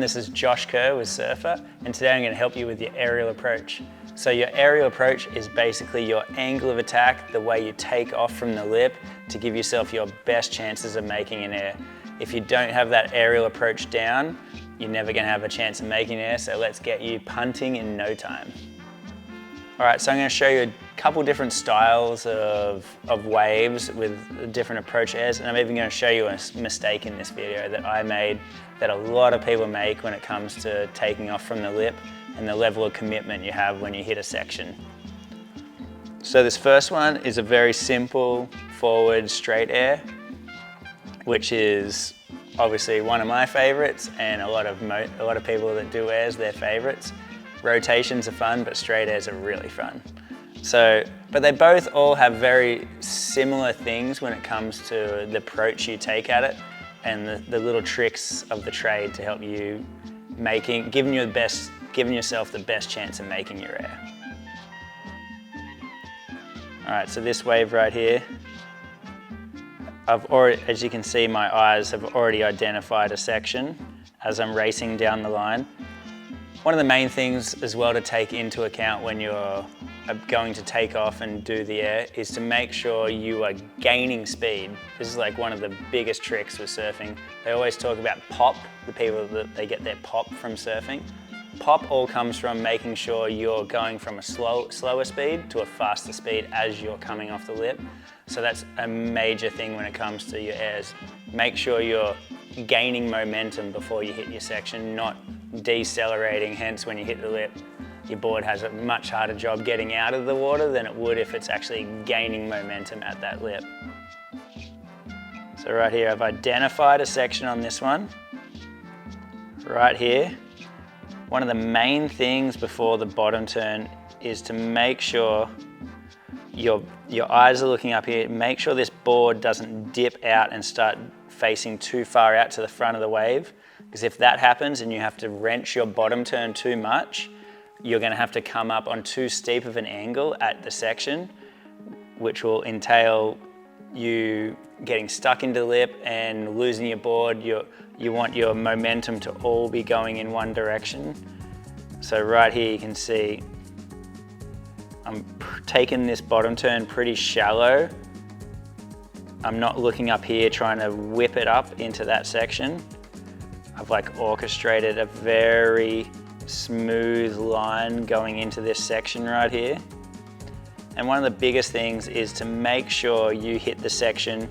this is Josh Kerr with Surfer, and today I'm going to help you with your aerial approach. So your aerial approach is basically your angle of attack, the way you take off from the lip to give yourself your best chances of making an air. If you don't have that aerial approach down, you're never going to have a chance of making air, so let's get you punting in no time. Alright, so I'm going to show you a couple different styles of waves with different approach airs, and I'm even going to show you a mistake in this video that I made that a lot of people make when it comes to taking off from the lip and the level of commitment you have when you hit a section. So this first one is a very simple forward straight air, which is obviously one of my favorites and a lot of people that do airs, their favorites. Rotations are fun, but straight airs are really fun. But they both all have very similar things when it comes to the approach you take at it and the little tricks of the trade to help you giving yourself the best chance of making your air. All right, so this wave right here, as you can see, my eyes have already identified a section as I'm racing down the line. One of the main things as well to take into account when you're going to take off and do the air is to make sure you are gaining speed. This is like one of the biggest tricks with surfing. They always talk about pop, the people that they get their pop from surfing. Pop all comes from making sure you're going from a slower speed to a faster speed as you're coming off the lip. So that's a major thing when it comes to your airs. Make sure you're gaining momentum before you hit your section, not decelerating, hence when you hit the lip, your board has a much harder job getting out of the water than it would if it's actually gaining momentum at that lip. So right here, I've identified a section on this one. Right here. One of the main things before the bottom turn is to make sure your eyes are looking up here. Make sure this board doesn't dip out and start facing too far out to the front of the wave, because if that happens and you have to wrench your bottom turn too much, you're going to have to come up on too steep of an angle at the section, which will entail you getting stuck into the lip and losing your board. You want your momentum to all be going in one direction. So right here you can see I'm taking this bottom turn pretty shallow. I'm not looking up here trying to whip it up into that section. I've like orchestrated a very smooth line going into this section right here. And one of the biggest things is to make sure you hit the section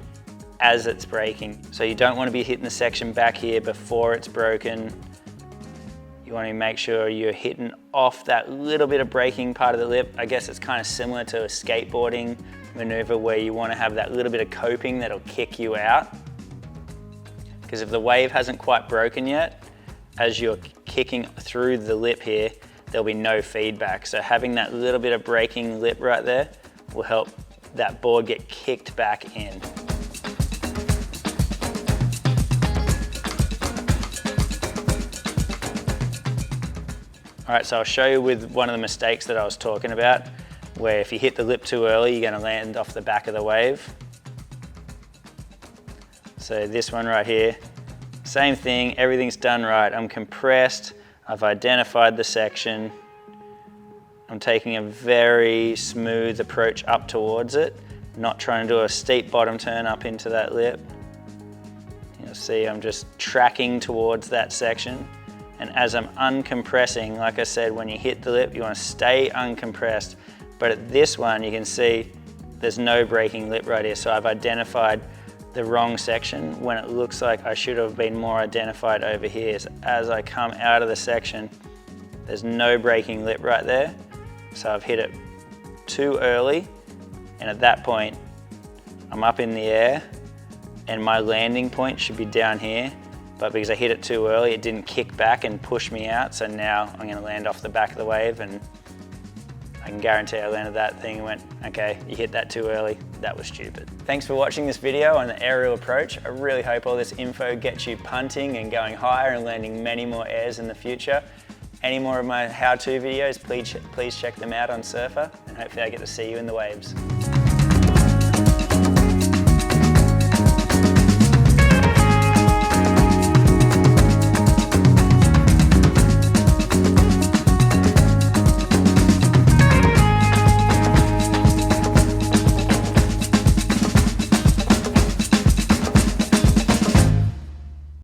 as it's breaking. So you don't want to be hitting the section back here before it's broken. You want to make sure you're hitting off that little bit of breaking part of the lip. I guess it's kind of similar to a skateboarding maneuver where you want to have that little bit of coping that'll kick you out. Because if the wave hasn't quite broken yet, as you're kicking through the lip here, there'll be no feedback. So having that little bit of breaking lip right there will help that board get kicked back in. All right, so I'll show you with one of the mistakes that I was talking about, where if you hit the lip too early, you're gonna land off the back of the wave. So this one right here, same thing, everything's done right. I'm compressed, I've identified the section. I'm taking a very smooth approach up towards it, not trying to do a steep bottom turn up into that lip. You'll see I'm just tracking towards that section. And as I'm uncompressing, like I said, when you hit the lip, you want to stay uncompressed. But at this one, you can see there's no breaking lip right here. So I've identified the wrong section when it looks like I should have been more identified over here. So as I come out of the section, there's no breaking lip right there. So I've hit it too early. And at that point, I'm up in the air and my landing point should be down here. But because I hit it too early, it didn't kick back and push me out. So now I'm gonna land off the back of the wave, and I can guarantee I landed that thing and went, okay, you hit that too early, that was stupid. Thanks for watching this video on the aerial approach. I really hope all this info gets you punting and going higher and landing many more airs in the future. Any more of my how-to videos, please check them out on Surfer, and hopefully I get to see you in the waves.